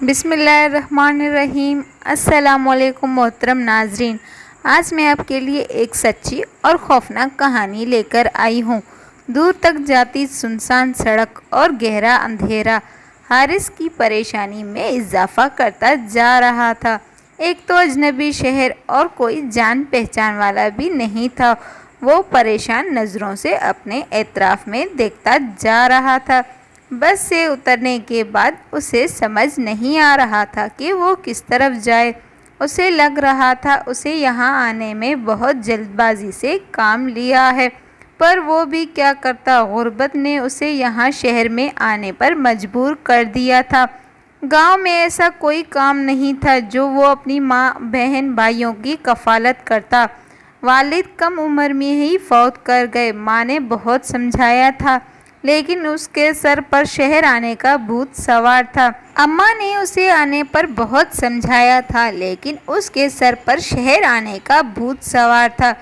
بسم اللہ الرحمن الرحیم۔ السلام علیکم محترم ناظرین، آج میں آپ کے لیے ایک سچی اور خوفناک کہانی لے کر آئی ہوں۔ دور تک جاتی سنسان سڑک اور گہرا اندھیرا حارث کی پریشانی میں اضافہ کرتا جا رہا تھا۔ ایک تو اجنبی شہر اور کوئی جان پہچان والا بھی نہیں تھا۔ وہ پریشان نظروں سے اپنے اطراف میں دیکھتا جا رہا تھا۔ بس سے اترنے کے بعد اسے سمجھ نہیں آ رہا تھا کہ وہ کس طرف جائے۔ اسے لگ رہا تھا اسے یہاں آنے میں بہت جلد بازی سے کام لیا ہے، پر وہ بھی کیا کرتا، غربت نے اسے یہاں شہر میں آنے پر مجبور کر دیا تھا۔ گاؤں میں ایسا کوئی کام نہیں تھا جو وہ اپنی ماں بہن بھائیوں کی کفالت کرتا۔ والد کم عمر میں ہی فوت کر گئے۔ ماں نے بہت سمجھایا تھا لیکن اس کے سر پر شہر آنے کا بھوت سوار تھا۔ اماں نے اسے آنے پر بہت سمجھایا تھا لیکن اس کے سر پر شہر آنے کا بھوت سوار تھا۔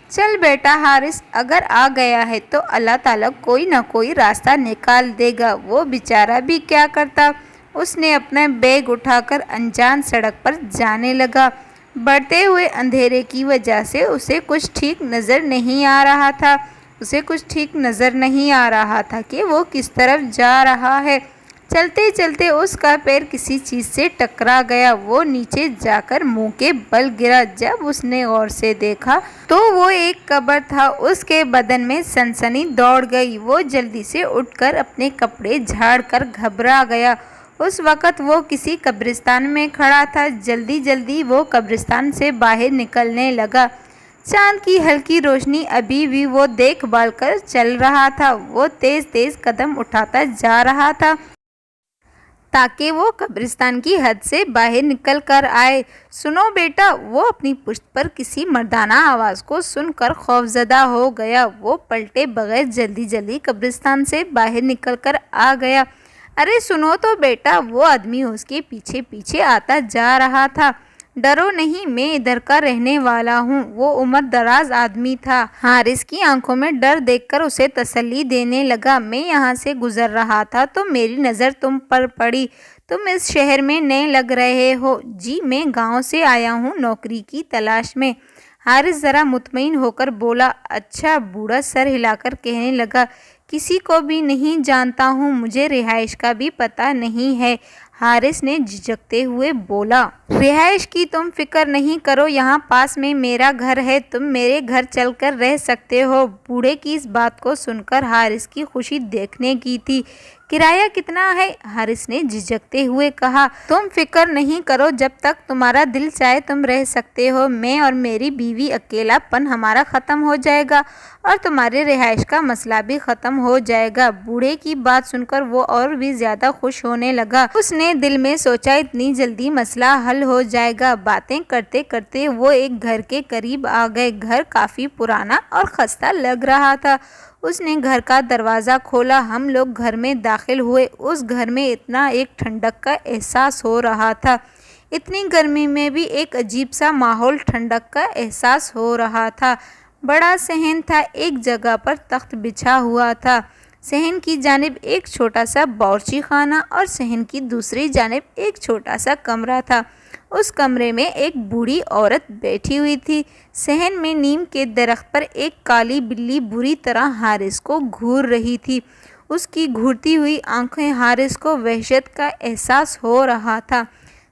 چل بیٹا حارث، اگر آ گیا ہے تو اللہ تعالیٰ کوئی نہ کوئی راستہ نکال دے گا۔ وہ بیچارہ بھی کیا کرتا، اس نے اپنا بیگ اٹھا کر انجان سڑک پر جانے لگا۔ بڑھتے ہوئے اندھیرے کی وجہ سے اسے کچھ ٹھیک نظر نہیں آ رہا تھا کہ وہ کس طرف جا رہا ہے۔ چلتے چلتے اس کا پیر کسی چیز سے ٹکرا گیا۔ وہ نیچے جا کر منہ کے بل گرا۔ جب اس نے غور سے دیکھا تو وہ ایک قبر تھا۔ اس کے بدن میں سنسنی دوڑ گئی۔ وہ جلدی سے اٹھ کر اپنے کپڑے جھاڑ کر گھبرا گیا۔ اس وقت وہ کسی قبرستان میں کھڑا تھا۔ جلدی جلدی وہ قبرستان سے باہر نکلنے لگا۔ چاند کی ہلکی روشنی ابھی بھی وہ دیکھ بھال کر چل رہا تھا۔ وہ تیز تیز قدم اٹھاتا جا رہا تھا تاکہ وہ قبرستان کی حد سے باہر نکل کر آئے۔ سنو بیٹا، وہ اپنی پشت پر کسی مردانہ آواز کو سن کر خوفزدہ ہو گیا۔ وہ پلٹے بغیر جلدی جلدی قبرستان سے باہر نکل کر آ گیا۔ ارے سنو تو بیٹا، وہ آدمی اس کے پیچھے پیچھے آتا جا رہا تھا۔ ڈرو نہیں، میں ادھر کا رہنے والا ہوں۔ وہ عمر دراز آدمی تھا۔ حارث کی آنکھوں میں ڈر دیکھ کر اسے تسلی دینے لگا۔ میں یہاں سے گزر رہا تھا تو میری نظر تم پر پڑی۔ تم اس شہر میں نئے لگ رہے ہو۔ جی میں گاؤں سے آیا ہوں نوکری کی تلاش میں۔ حارث ذرا مطمئن ہو کر بولا۔ اچھا؟ بوڑھا سر ہلا کر کہنے لگا، کسی کو بھی نہیں جانتا ہوں، مجھے رہائش کا بھی پتہ نہیں ہے۔ حارث نے جھجکتے ہوئے بولا، رہائش کی تم فکر نہیں کرو، یہاں پاس میں میرا گھر ہے، تم میرے گھر چل کر رہ سکتے ہو۔ بوڑھے کی اس بات کو سن کر حارث کی خوشی دیکھنے کی تھی۔ کرایہ کتنا ہے؟ حارث نے جھجکتے ہوئے کہا۔ تم فکر نہیں کرو، جب تک تمہارا دل چاہے تم رہ سکتے ہو۔ میں اور میری بیوی، اکیلا پن ہمارا ختم ہو جائے گا اور تمہارے رہائش کا مسئلہ بھی ختم ہو جائے گا۔ بوڑھے کی بات سن کر وہ اور بھی زیادہ خوش ہونے لگا۔ اس نے دل میں سوچا اتنی جلدی مسئلہ حل ہو جائے گا۔ باتیں کرتے کرتے وہ ایک گھر کے قریب آ گئے۔ گھر کافی پرانا اور خستہ لگ رہا تھا۔ اس نے گھر کا دروازہ کھولا۔ ہم لوگ گھر میں داخل ہوئے۔ اس گھر میں اتنا ایک ٹھنڈک کا احساس ہو رہا تھا، اتنی گرمی میں بھی ایک عجیب سا ماحول، ٹھنڈک کا احساس ہو رہا تھا۔ بڑا صحن تھا، ایک جگہ پر تخت بچھا ہوا تھا۔ صحن کی جانب ایک چھوٹا سا باورچی خانہ اور صحن کی دوسری جانب ایک چھوٹا سا کمرہ تھا۔ اس کمرے میں ایک بوڑھی عورت بیٹھی ہوئی تھی۔ صحن میں نیم کے درخت پر ایک کالی بلی بری طرح حارث کو گھور رہی تھی۔ اس کی گھورتی ہوئی آنکھیں حارث کو وحشت کا احساس ہو رہا تھا۔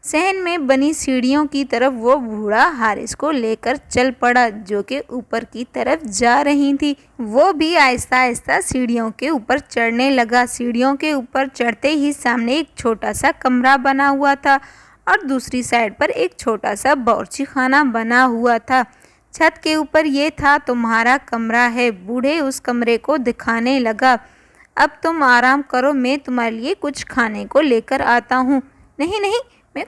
صحن میں بنی سیڑھیوں کی طرف وہ بوڑھا حارث کو لے کر چل پڑا جو کہ اوپر کی طرف جا رہی تھی۔ وہ بھی آہستہ آہستہ سیڑھیوں کے اوپر چڑھنے لگا۔ سیڑھیوں کے اوپر چڑھتے ہی سامنے ایک چھوٹا سا کمرہ بنا ہوا تھا اور دوسری سائڈ پر ایک چھوٹا سا باورچی خانہ بنا ہوا تھا۔ چھت کے اوپر یہ تھا، تمہارا کمرہ ہے۔ بوڑھے اس کمرے کو دکھانے لگا۔ اب تم آرام کرو، میں تمہارے لیے کچھ کھانے کو لے کر آتا ہوں۔ نہیں نہیں، میں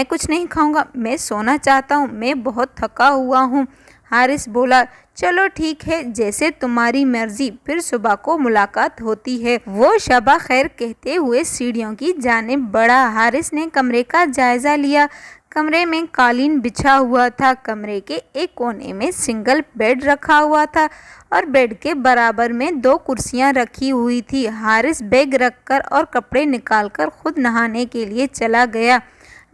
کچھ نہیں کھاؤں گا، میں سونا چاہتا ہوں، میں بہت تھکا ہوا ہوں۔ حارث بولا، چلو ٹھیک ہے، جیسے تمہاری مرضی، پھر صبح کو ملاقات ہوتی ہے۔ وہ شبہ خیر کہتے ہوئے سیڑھیوں کی جانب بڑھا۔ حارث نے کمرے کا جائزہ لیا۔ कमरे में कालीन बिछा हुआ था। कमरे के एक कोने में सिंगल बेड रखा हुआ था और बेड के बराबर में 2 कुर्सियां रखी हुई थी। हारिस बैग रखकर और कपड़े निकालकर खुद नहाने के लिए चला गया।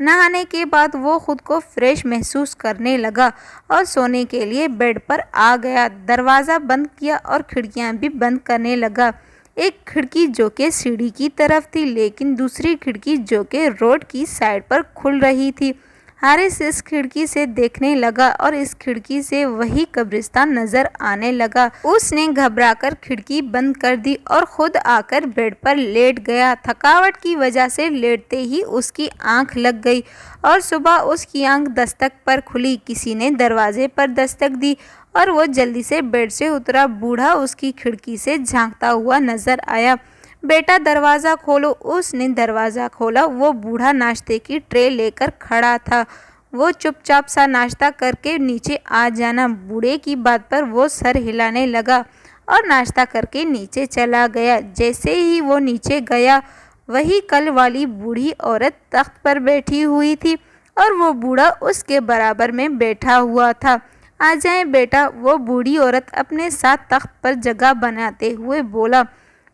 नहाने के बाद वो खुद को फ्रेश महसूस करने लगा और सोने के लिए बेड पर आ गया। दरवाज़ा बंद किया और खिड़कियां भी बंद करने लगा। एक खिड़की जो कि सीढ़ी की तरफ थी, लेकिन दूसरी खिड़की जो कि रोड की साइड पर खुल रही थी। हारिस इस खिड़की से देखने लगा और इस खिड़की से वही कब्रिस्तान नजर आने लगा। उसने घबराकर खिड़की बंद कर दी और खुद आकर बेड पर लेट गया। थकावट की वजह से लेटते ही उसकी आंख लग गई और सुबह उसकी आंख दस्तक पर खुली। किसी ने दरवाजे पर दस्तक दी और वो जल्दी से बेड से उतरा। बूढ़ा उसकी खिड़की से झांकता हुआ नजर आया। बेटा दरवाज़ा खोलो। उसने दरवाज़ा खोला। वो बूढ़ा नाश्ते की ट्रे लेकर खड़ा था। वो चुपचाप सा नाश्ता करके नीचे आ जाना। बूढ़े की बात पर वो सर हिलाने लगा और नाश्ता करके नीचे चला गया। जैसे ही वो नीचे गया, वही कल वाली बूढ़ी औरत तख्त पर बैठी हुई थी और वो बूढ़ा उसके बराबर में बैठा हुआ था। आ जाए बेटा, वो बूढ़ी औरत अपने साथ तख्त पर जगह बनाते हुए बोला।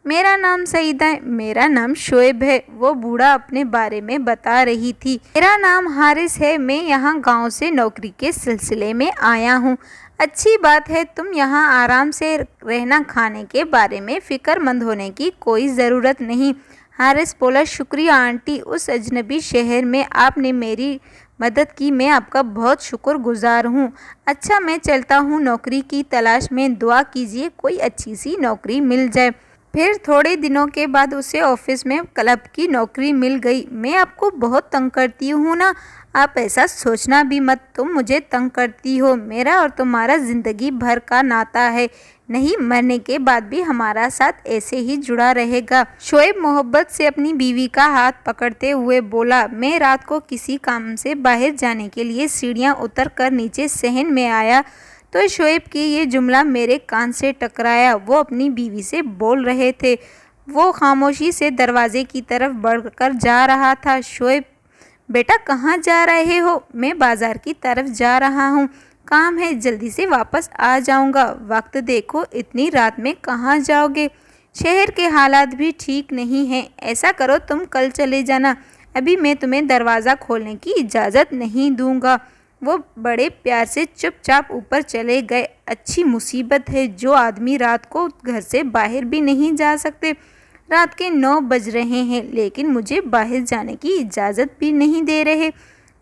मेरा नाम सईदा है। मेरा नाम शोएब है। वो बूढ़ा अपने बारे में बता रही थी। मेरा नाम हारिस है। मैं यहाँ गांव से नौकरी के सिलसिले में आया हूँ। अच्छी बात है, तुम यहाँ आराम से रहना। खाने के बारे में फ़िक्रमंद होने की कोई ज़रूरत नहीं। हारिस बोला, शुक्रिया आंटी, उस अजनबी शहर में आपने मेरी मदद की। मैं आपका बहुत शुक्रगुजार हूँ। अच्छा, मैं चलता हूँ नौकरी की तलाश में। दुआ कीजिए कोई अच्छी सी नौकरी मिल जाए। फिर थोड़े दिनों के बाद उसे ऑफिस में क्लब की नौकरी मिल गई। मैं आपको बहुत तंग करती हूँ ना? आप ऐसा सोचना भी मत, तुम मुझे तंग करती हो। मेरा और तुम्हारा ज़िंदगी भर का नाता है। नहीं, मरने के बाद भी हमारा साथ ऐसे ही जुड़ा रहेगा। शोएब मोहब्बत से अपनी बीवी का हाथ पकड़ते हुए बोला। मैं रात को किसी काम से बाहर जाने के लिए सीढ़ियाँ उतर कर नीचे सहन में आया तो शोएब की ये जुमला मेरे कान से टकराया। वो अपनी बीवी से बोल रहे थे। वो खामोशी से दरवाजे की तरफ बढ़कर जा रहा था। शोएब, बेटा कहाँ जा रहे हो? मैं बाज़ार की तरफ जा रहा हूँ। काम है, जल्दी से वापस आ जाऊँगा। वक्त देखो, इतनी रात में कहाँ जाओगे? शहर के हालात भी ठीक नहीं हैं। ऐसा करो, तुम कल चले जाना। अभी मैं तुम्हें दरवाज़ा खोलने की इजाज़त नहीं दूँगा। वो बड़े प्यार से चुपचाप ऊपर चले गए। अच्छी मुसीबत है, जो आदमी रात को घर से बाहर भी नहीं जा सकते। रात के 9 बज रहे हैं, लेकिन मुझे बाहर जाने की इजाज़त भी नहीं दे रहे।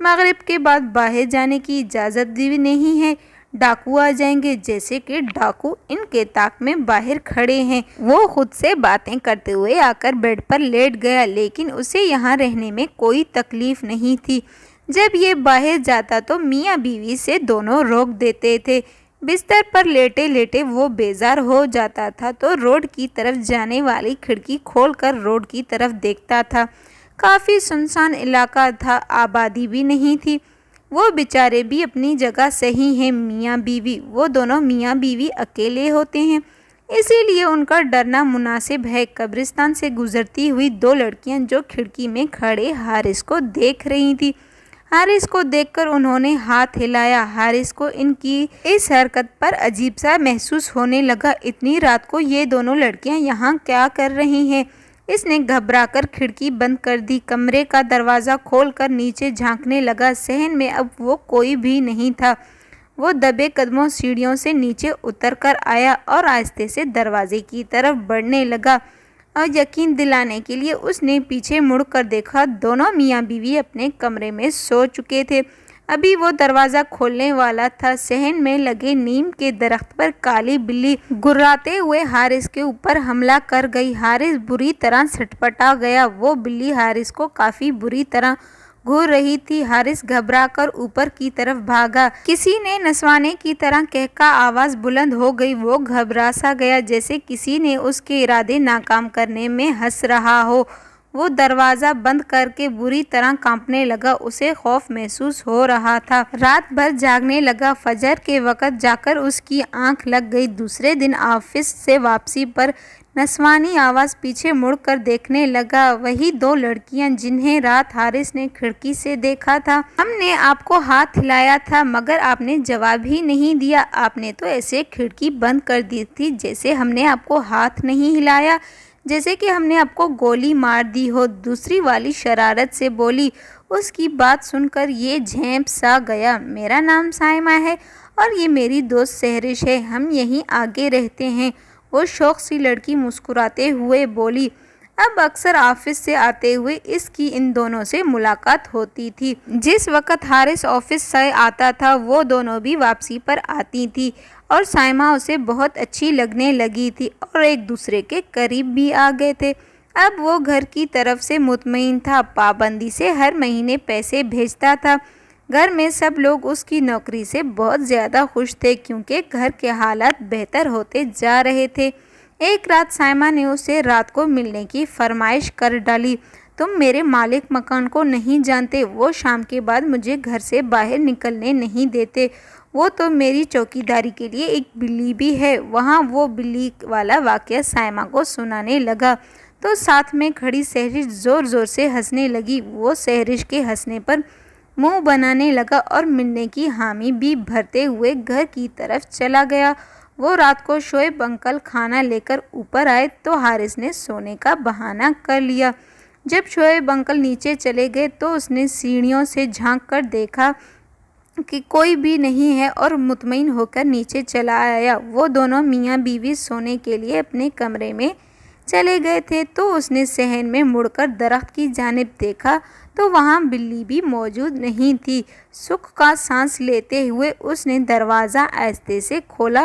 मगरिब के बाद बाहर जाने की इजाज़त भी नहीं है। डाकू आ जाएंगे। जैसे कि डाकू इनके ताक में बाहर खड़े हैं। वो खुद से बातें करते हुए आकर बेड पर लेट गया, लेकिन उसे यहाँ रहने में कोई तकलीफ नहीं थी। जब ये बाहर जाता तो मियाँ बीवी से दोनों रोक देते थे। बिस्तर पर लेटे लेटे वो बेजार हो जाता था तो रोड की तरफ जाने वाली खिड़की खोलकर रोड की तरफ देखता था। काफ़ी सुनसान इलाका था, आबादी भी नहीं थी। वो बेचारे भी अपनी जगह सही हैं। मियाँ बीवी, वो दोनों मियाँ बीवी अकेले होते हैं, इसीलिए उनका डरना मुनासिब है। कब्रिस्तान से गुजरती हुई 2 लड़कियां जो खिड़की में खड़े हारिस को देख रही थी। हारिस को देखकर उन्होंने हाथ हिलाया। हारिस को इनकी इस हरकत पर अजीब सा महसूस होने लगा। इतनी रात को ये दोनों लड़कियां यहाँ क्या कर रही हैं? इसने घबराकर खिड़की बंद कर दी। कमरे का दरवाज़ा खोलकर नीचे झांकने लगा। सहन में अब वो कोई भी नहीं था। वो दबे कदमों सीढ़ियों से नीचे उतर कर आया और आहिस्ते से दरवाजे की तरफ बढ़ने लगा। और यकीन दिलाने के लिए उसने पीछे मुड़कर देखा। दोनों मियाँ बीवी अपने कमरे में सो चुके थे। अभी वो दरवाज़ा खोलने वाला था। सहन में लगे नीम के दरख्त पर काली बिल्ली गुर्राते हुए हारिस के ऊपर हमला कर गई। हारिस बुरी तरह छटपटा गया। वो बिल्ली हारिस को काफ़ी बुरी तरह घूर रही थी। हारिस घबराकर ऊपर की तरफ भागा। किसी ने नसवाने की तरह कहका आवाज़ बुलंद हो गई। वो घबरा सा गया, जैसे किसी ने उसके इरादे नाकाम करने में हंस रहा हो। वो दरवाज़ा बंद करके बुरी तरह कांपने लगा। उसे खौफ महसूस हो रहा था। रात भर जागने लगा। फजर के वक़्त जाकर उसकी आंख लग गई। दूसरे दिन ऑफिस से वापसी पर नस्वानी आवाज़ पीछे मुड़कर देखने लगा। वही दो लड़कियां जिन्हें रात हारिस ने खिड़की से देखा था। हमने आपको हाथ हिलाया था मगर आपने जवाब ही नहीं दिया। आपने तो ऐसे खिड़की बंद कर दी थी जैसे हमने आपको हाथ नहीं हिलाया, जैसे कि हमने आपको गोली मार दी हो, दूसरी वाली शरारत से बोली। उसकी बात सुनकर ये झेंप सा गया। मेरा नाम साइमा है और ये मेरी दोस्त सहरिश है, हम यहीं आगे रहते हैं। वो शौक सी लड़की मुस्कुराते हुए बोली। अब अक्सर ऑफिस से आते हुए इसकी इन दोनों से मुलाकात होती थी। जिस वक्त हारिस ऑफिस से आता था वो दोनों भी वापसी पर आती थी और साइमा उसे बहुत अच्छी लगने लगी थी और एक दूसरे के करीब भी आ गए थे। अब वो घर की तरफ से मुतमईन था, पाबंदी से हर महीने पैसे भेजता था। घर में सब लोग उसकी नौकरी से बहुत ज़्यादा खुश थे क्योंकि घर के हालात बेहतर होते जा रहे थे। एक रात साइमा ने उसे रात को मिलने की फरमाइश कर डाली। तुम मेरे मालिक मकान को नहीं जानते, वो शाम के बाद मुझे घर से बाहर निकलने नहीं देते। वो तो मेरी चौकीदारी के लिए एक बिल्ली भी है। वहाँ वो बिल्ली वाला वाक़या साइमा को सुनाने लगा तो साथ में खड़ी सहरिश ज़ोर ज़ोर से हंसने लगी। वो सहरिश के हंसने पर मुंह बनाने लगा और मिलने की हामी भी भरते हुए घर की तरफ चला गया। वो रात को शोएब अंकल खाना लेकर ऊपर आए तो हारिस ने सोने का बहाना कर लिया। जब शोएब अंकल नीचे चले गए तो उसने सीढ़ियों से झांक कर देखा कि कोई भी नहीं है और मुतमईन होकर नीचे चला आया। वो दोनों मियाँ बीवी सोने के लिए अपने कमरे में चले गए थे तो उसने सहन में मुड़कर दरख्त की जानिब देखा तो वहाँ बिल्ली भी मौजूद नहीं थी। सुख का सांस लेते हुए उसने दरवाज़ा आहिस्ते से खोला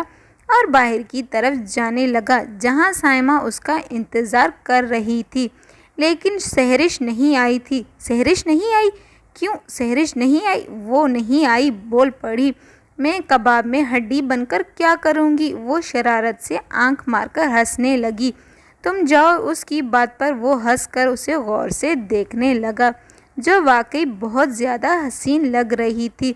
और बाहर की तरफ जाने लगा जहाँ साइमा उसका इंतज़ार कर रही थी। लेकिन सहरिश नहीं आई थी। सहरिश नहीं आई? क्यों सहरिश नहीं आई? वो नहीं आई, बोल पड़ी। मैं कबाब में हड्डी बनकर क्या करूँगी? वो शरारत से आंख मारकर हंसने लगी। तुम जाओ। उसकी बात पर वो हंसकर उसे गौर से देखने लगा जो वाकई बहुत ज़्यादा हसीन लग रही थी।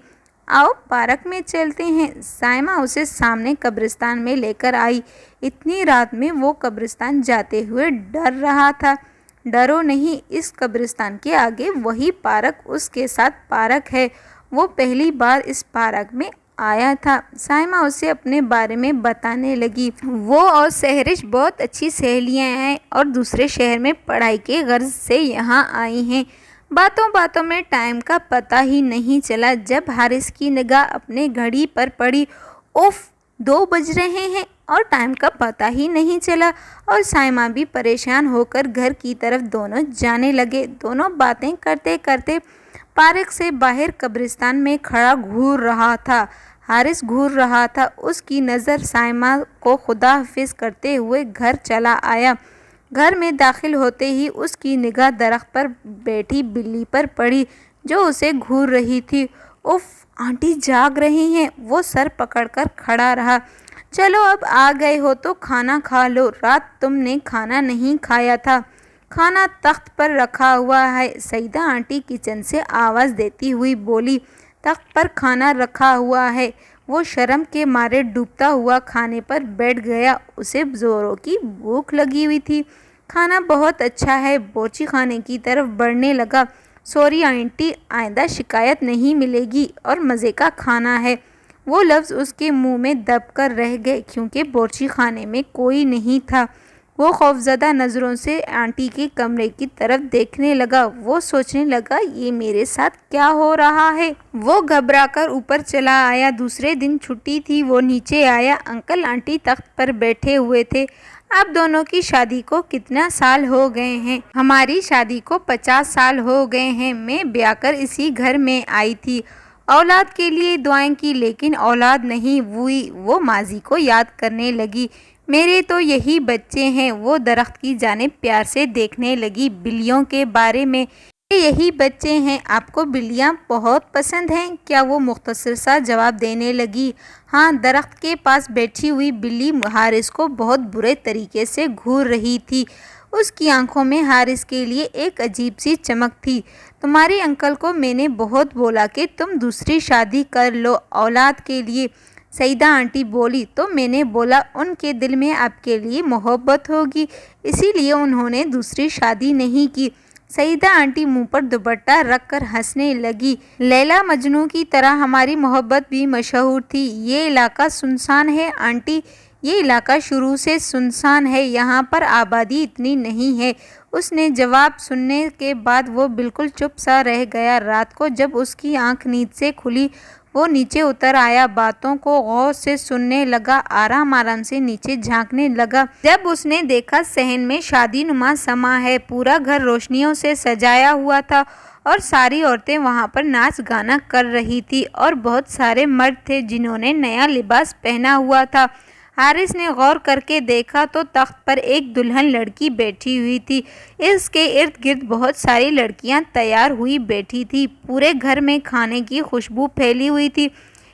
आओ पार्क में चलते हैं। साइमा उसे सामने कब्रिस्तान में लेकर आई। इतनी रात में वो कब्रिस्तान जाते हुए डर रहा था। डरो नहीं, इस कब्रिस्तान के आगे वही पार्क उसके साथ पार्क है। वो पहली बार इस पार्क में आया था। साइमा उसे अपने बारे में बताने लगी। वो और सहरिश बहुत अच्छी सहेलियां हैं और दूसरे शहर में पढ़ाई के गर्ज से यहाँ आई हैं। बातों बातों में टाइम का पता ही नहीं चला जब हारिस की निगाह अपने घड़ी पर पड़ी। उफ, 2 बज रहे हैं और टाइम का पता ही नहीं चला। और साइमा भी परेशान होकर घर की तरफ दोनों जाने लगे। दोनों बातें करते करते पार्क से बाहर कब्रिस्तान में खड़ा घूर रहा था। हारिस घूर रहा था। उसकी नज़र साइमा को खुदा हाफिज़ करते हुए घर चला आया। घर में दाखिल होते ही उसकी निगाह दरख्त पर बैठी बिल्ली पर पड़ी जो उसे घूर रही थी। उफ, आंटी जाग रही हैं। वो सर पकड़कर खड़ा रहा। चलो अब आ गए हो तो खाना खा लो। रात तुमने खाना नहीं खाया था। खाना तख्त पर रखा हुआ है। सईदा आंटी किचन से आवाज़ देती हुई बोली। तख्त पर खाना रखा हुआ है। वो शर्म के मारे डूबता हुआ खाने पर बैठ गया। उसे ज़ोरों की भूख लगी हुई थी। खाना बहुत अच्छा है। बोची खाने की तरफ बढ़ने लगा। सॉरी आंटी, आइंदा शिकायत नहीं मिलेगी और मज़े का खाना है। वो लफ्ज़ उसके मुंह में दब कर रह गए क्योंकि बोची खाने में कोई नहीं था। वो खौफज़दा नज़रों से आंटी के कमरे की तरफ देखने लगा। वो सोचने लगा ये मेरे साथ क्या हो रहा है। वो घबराकर ऊपर चला आया। दूसरे दिन छुट्टी थी। वो नीचे आया। अंकल आंटी तख्त पर बैठे हुए थे। अब दोनों की शादी को कितना साल हो गए हैं? हमारी शादी को 50 साल हो गए हैं। मैं ब्याह कर इसी घर में आई थी। औलाद के लिए दुआएं की लेकिन औलाद नहीं हुई। वो माजी को याद करने लगी। मेरे तो यही बच्चे हैं। वो दरख्त की जानिब प्यार से देखने लगी। बिल्लियों के बारे में, यही बच्चे हैं। आपको बिल्लियाँ बहुत पसंद हैं क्या? वो मुख्तसर सा जवाब देने लगी। हाँ। दरख्त के पास बैठी हुई बिल्ली हारिस को बहुत बुरे तरीके से घूर रही थी। उसकी आंखों में हारिस के लिए एक अजीब सी चमक थी। तुम्हारे अंकल को मैंने बहुत बोला कि तुम दूसरी शादी कर लो औलाद के लिए। سعیدہ آنٹی بولی تو میں نے بولا ان کے دل میں آپ کے لیے محبت ہوگی، اسی لیے انہوں نے دوسری شادی نہیں کی۔ سعیدہ آنٹی منہ پر دوپٹہ رکھ کر ہنسنے لگی۔ لیلا مجنوں کی طرح ہماری محبت بھی مشہور تھی۔ یہ علاقہ سنسان ہے آنٹی، یہ علاقہ شروع سے سنسان ہے، یہاں پر آبادی اتنی نہیں ہے۔ اس نے جواب سننے کے بعد وہ بالکل چپ سا رہ گیا۔ رات کو جب اس کی آنکھ نیند سے کھلی وہ نیچے اتر آیا، باتوں کو غور سے سننے لگا، آرام آرام سے نیچے جھانکنے لگا۔ جب اس نے دیکھا صحن میں شادی نما سما ہے، پورا گھر روشنیوں سے سجایا ہوا تھا اور ساری عورتیں وہاں پر ناچ گانا کر رہی تھی اور بہت سارے مرد تھے جنہوں نے نیا لباس پہنا ہوا تھا۔ حارث نے غور کر کے دیکھا تو تخت پر ایک دلہن لڑکی بیٹھی ہوئی تھی، اس کے ارد گرد بہت ساری لڑکیاں تیار ہوئی بیٹھی تھی، پورے گھر میں کھانے کی خوشبو پھیلی ہوئی تھی،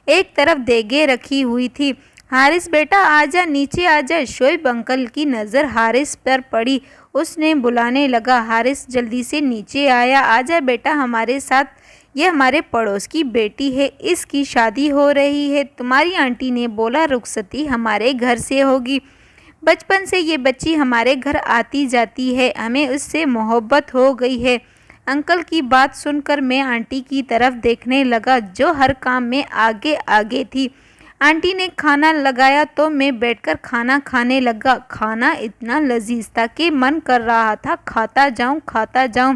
ایک طرف دیگیں رکھی ہوئی تھی۔ حارث بیٹا آجا، نیچے آجا۔ شعیب انکل کی نظر حارث پر پڑی، اس نے بلانے لگا۔ حارث جلدی سے نیچے آیا، آجا بیٹا ہمارے ساتھ، یہ ہمارے پڑوس کی بیٹی ہے، اس کی شادی ہو رہی ہے، تمہاری آنٹی نے بولا رخصتی ہمارے گھر سے ہوگی، بچپن سے یہ بچی ہمارے گھر آتی جاتی ہے، ہمیں اس سے محبت ہو گئی ہے۔ انکل کی بات سن کر میں آنٹی کی طرف دیکھنے لگا جو ہر کام میں آگے آگے تھی۔ آنٹی نے کھانا لگایا تو میں بیٹھ کر کھانا کھانے لگا۔ کھانا اتنا لذیذ تھا کہ من کر رہا تھا کھاتا جاؤں کھاتا جاؤں۔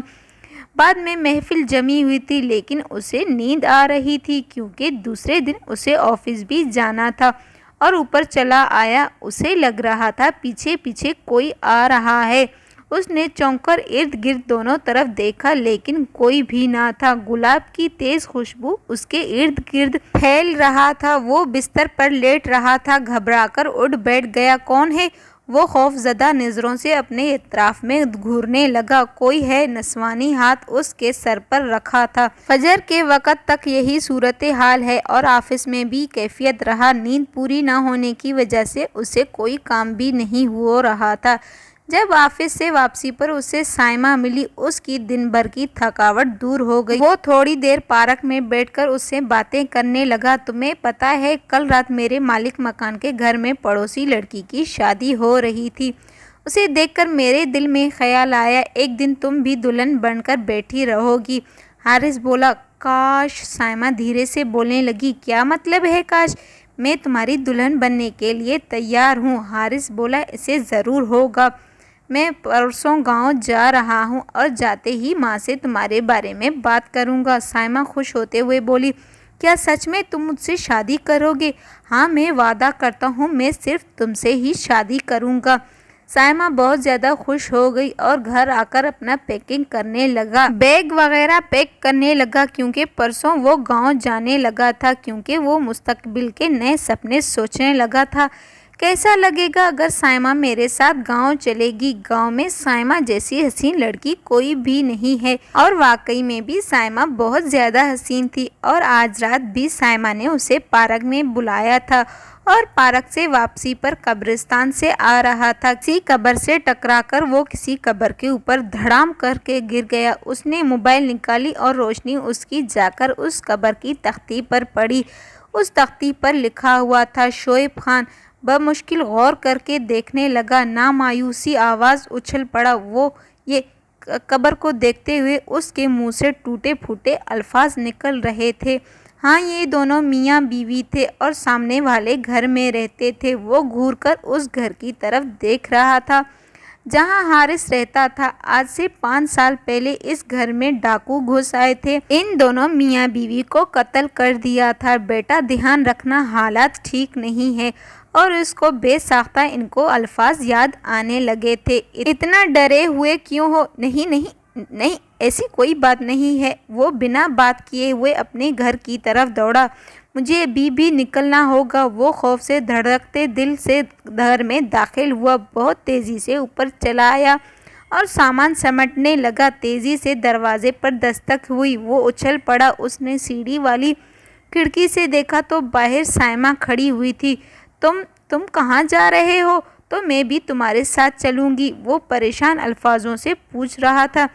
بعد میں محفل جمی ہوئی تھی لیکن اسے نیند آ رہی تھی کیونکہ دوسرے دن اسے آفس بھی جانا تھا اور اوپر چلا آیا، اسے لگ رہا تھا پیچھے پیچھے کوئی آ رہا ہے۔ اس نے چونک کر ارد گرد دونوں طرف دیکھا لیکن کوئی بھی نہ تھا۔ گلاب کی تیز خوشبو اس کے ارد گرد پھیل رہا تھا، وہ بستر پر لیٹ رہا تھا، گھبرا کر اٹھ بیٹھ گیا۔ کون ہے؟ وہ خوف زدہ نظروں سے اپنے اطراف میں گھورنے لگا۔ کوئی ہے، نسوانی ہاتھ اس کے سر پر رکھا تھا۔ فجر کے وقت تک یہی صورتحال ہے اور آفس میں بھی کیفیت رہا، نیند پوری نہ ہونے کی وجہ سے اسے کوئی کام بھی نہیں ہو رہا تھا۔ جب آفس سے واپسی پر اسے سائمہ ملی، اس کی دن بھر کی تھکاوٹ دور ہو گئی۔ وہ تھوڑی دیر پارک میں بیٹھ کر اس سے باتیں کرنے لگا۔ تمہیں پتہ ہے کل رات میرے مالک مکان کے گھر میں پڑوسی لڑکی کی شادی ہو رہی تھی، اسے دیکھ کر میرے دل میں خیال آیا ایک دن تم بھی دلہن بن کر بیٹھی رہو گی۔ حارث بولا کاش، سائمہ دھیرے سے بولنے لگی، کیا مطلب ہے کاش؟ میں تمہاری دلہن بننے کے لیے تیار ہوں۔ حارث بولا اسے ضرور ہوگا، میں پرسوں گاؤں جا رہا ہوں اور جاتے ہی ماں سے تمہارے بارے میں بات کروں گا۔ سائمہ خوش ہوتے ہوئے بولی کیا سچ میں تم مجھ سے شادی کرو گے؟ ہاں، میں وعدہ کرتا ہوں میں صرف تم سے ہی شادی کروں گا۔ سائمہ بہت زیادہ خوش ہو گئی اور گھر آ کر اپنا پیکنگ کرنے لگا، بیگ وغیرہ پیک کرنے لگا کیونکہ پرسوں وہ گاؤں جانے لگا تھا، کیونکہ وہ مستقبل کے نئے سپنے سوچنے لگا تھا۔ کیسا لگے گا اگر سائمہ میرے ساتھ گاؤں چلے گی؟ گاؤں میں سائمہ جیسی حسین لڑکی کوئی بھی نہیں ہے، اور واقعی میں بھی سائمہ بہت زیادہ حسین تھی۔ اور آج رات بھی سائمہ نے اسے پارک میں بلایا تھا اور پارک سے واپسی پر قبرستان سے آ رہا تھا، کسی قبر سے ٹکرا کر وہ کسی قبر کے اوپر دھڑام کر کے گر گیا۔ اس نے موبائل نکالی اور روشنی اس کی جا کر اس قبر کی تختی پر پڑی، اس تختی پر لکھا ہوا تھا شعیب خان۔ بمشکل غور کر کے دیکھنے لگا، نامایوسی آواز اچھل پڑا۔ وہ یہ قبر کو دیکھتے ہوئے اس کے منہ سے ٹوٹے پھوٹے الفاظ نکل رہے تھے، ہاں یہ دونوں میاں بیوی تھے اور سامنے والے گھر میں رہتے تھے۔ وہ گھور کر اس گھر کی طرف دیکھ رہا تھا جہاں حارث رہتا تھا۔ آج سے 5 سال پہلے اس گھر میں ڈاکو گھس آئے تھے، ان دونوں میاں بیوی کو قتل کر دیا تھا۔ بیٹا دھیان رکھنا، حالات ٹھیک نہیں ہے۔ اور اس کو بے ساختہ ان کو الفاظ یاد آنے لگے تھے، اتنا ڈرے ہوئے کیوں ہو؟ نہیں نہیں نہیں، ایسی کوئی بات نہیں ہے۔ وہ بنا بات کیے ہوئے اپنے گھر کی طرف دوڑا، مجھے ابھی بھی نکلنا ہوگا۔ وہ خوف سے دھڑکتے دل سے گھر میں داخل ہوا، بہت تیزی سے اوپر چلا آیا اور سامان سمیٹنے لگا۔ تیزی سے دروازے پر دستک ہوئی، وہ اچھل پڑا۔ اس نے سیڑھی والی کھڑکی سے دیکھا تو باہر سائمہ کھڑی ہوئی تھی۔ تم کہاں جا رہے ہو؟ تو میں بھی تمہارے ساتھ چلوں گی، وہ پریشان الفاظوں سے پوچھ رہا تھا۔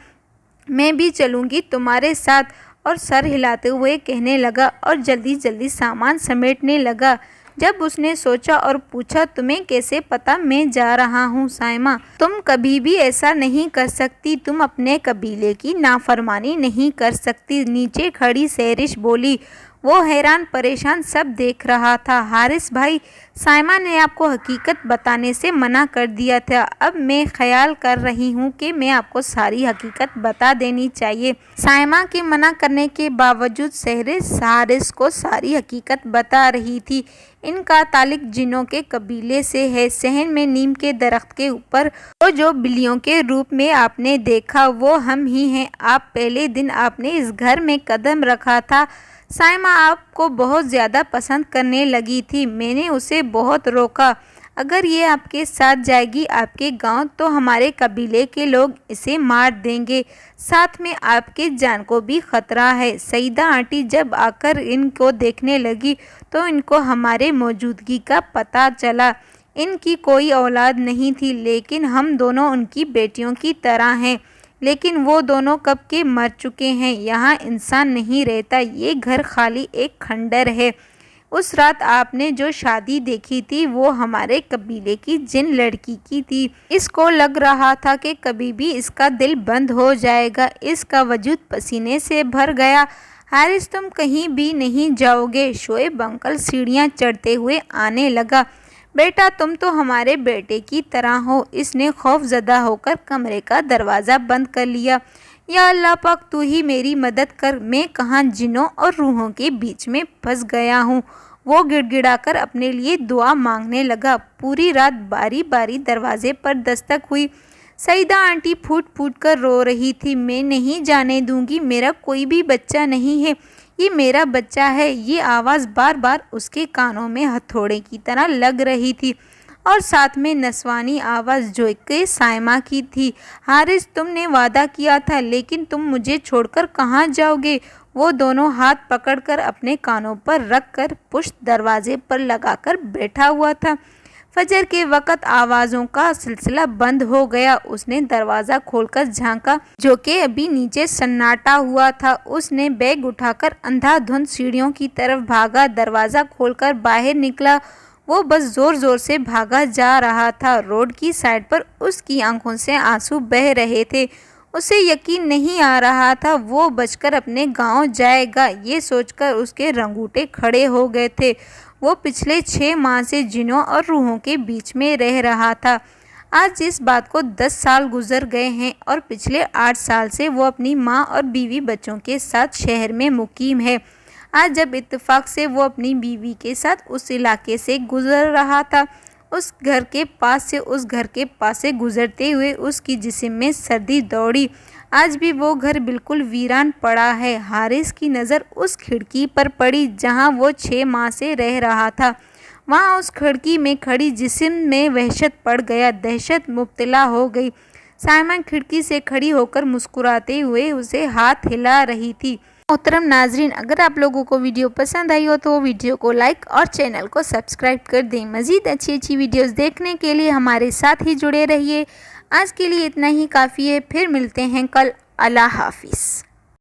میں بھی چلوں گی تمہارے ساتھ، اور سر ہلاتے ہوئے کہنے لگا اور جلدی جلدی سامان سمیٹنے لگا۔ जब उसने सोचा और पूछा, तुम्हें कैसे पता मैं जा रहा हूँ साइमा? तुम कभी भी ऐसा नहीं कर सकती, तुम अपने कबीले की नाफरमानी नहीं कर सकती। नीचे खड़ी सहरिश बोली। वो हैरान परेशान सब देख रहा था। हारिस भाई, साइमा ने आपको हकीकत बताने से मना कर दिया था। अब मैं ख्याल कर रही हूँ कि मैं आपको सारी हकीकत बता देनी चाहिए। साइमा के मना करने के बावजूद सहरिश हारिस को सारी हकीकत बता रही थी। इनका ताल्लुक जिन्नों के कबीले से है। सहन में नीम के दरख्त के ऊपर वो जो बिल्लियों के रूप में आपने देखा वो हम ही हैं। आप पहले दिन आपने इस घर में कदम रखा था, साइमा आपको बहुत ज़्यादा पसंद करने लगी थी। मैंने उसे बहुत रोका, अगर ये आपके साथ जाएगी आपके गांव तो हमारे कबीले के लोग इसे मार देंगे, साथ में आपके जान को भी खतरा है। सईदा आंटी जब आकर इनको देखने लगी तो इनको हमारे मौजूदगी का पता चला। इनकी कोई औलाद नहीं थी, लेकिन हम दोनों उनकी बेटियों की तरह हैं। लेकिन वो दोनों कब के मर चुके हैं। यहाँ इंसान नहीं रहता, ये घर खाली एक खंडर है। उस रात आपने जो शादी देखी थी वो हमारे कबीले की जिन लड़की की थी। इसको लग रहा था कि कभी भी इसका दिल बंद हो जाएगा। इसका वजूद पसीने से भर गया। हारिस, तुम कहीं भी नहीं जाओगे। शोएब अंकल सीढ़ियाँ चढ़ते हुए आने लगा। बेटा, तुम तो हमारे बेटे की तरह हो। इसने खौफजदा होकर कमरे का दरवाज़ा बंद कर लिया। या अल्लाह पाक, तू ही मेरी मदद कर, मैं कहाँ जिन्नों और रूहों के बीच में फंस गया हूँ। वो गिड़गिड़ाकर अपने लिए दुआ मांगने लगा। पूरी रात बारी बारी दरवाजे पर दस्तक हुई। सईदा आंटी फूट फूट कर रो रही थी। मैं नहीं जाने दूंगी, मेरा कोई भी बच्चा नहीं है, ये मेरा बच्चा है। ये आवाज़ बार बार उसके कानों में हथौड़े की तरह लग रही थी और साथ में नस्वानी आवाज़ जो कि साइमा की थी। हारिस, तुमने वादा किया था, लेकिन तुम मुझे छोड़कर कहाँ जाओगे? वो दोनों हाथ पकड़कर अपने कानों पर रखकर पुष्ट दरवाजे पर लगाकर बैठा हुआ था। फजर के वक़्त आवाज़ों का सिलसिला बंद हो गया। उसने दरवाज़ा खोलकर झांका, जो कि अभी नीचे सन्नाटा हुआ था। उसने बैग उठाकर अंधाधुंध सीढ़ियों की तरफ भागा। दरवाज़ा खोलकर बाहर निकला। वो बस ज़ोर ज़ोर से भागा जा रहा था। रोड की साइड पर उसकी आंखों से आंसू बह रहे थे। उसे यकीन नहीं आ रहा था वो बचकर अपने गांव जाएगा। ये सोचकर उसके रंगूटे खड़े हो गए थे। वो पिछले 6 माह से जिन्नों और रूहों के बीच में रह रहा था। आज इस बात को 10 साल गुजर गए हैं और पिछले 8 साल से वो अपनी माँ और बीवी बच्चों के साथ शहर में मुकीम है। आज जब इत्तेफाक से वो अपनी बीवी के साथ उस इलाके से गुजर रहा था, उस घर के पास से उस घर के पास से गुजरते हुए उसकी जिस्म में सर्दी दौड़ी। आज भी वो घर बिल्कुल वीरान पड़ा है। हारिस की नज़र उस खिड़की पर पड़ी जहां वो 6 माह से रह रहा था। वहां उस खिड़की में खड़ी जिस्म में वहशत पड़ गया। दहशत मुब्तला हो गई। साइमा खिड़की से खड़ी होकर मुस्कुराते हुए उसे हाथ हिला रही थी। मोहतरम नाजरीन, अगर आप लोगों को वीडियो पसंद आई हो तो वीडियो को लाइक और चैनल को सब्सक्राइब कर दें। मज़ीद अच्छी वीडियोस देखने के लिए हमारे साथ ही जुड़े रहिए। आज के लिए इतना ही काफ़ी है, फिर मिलते हैं कल। अल्लाह हाफिज़।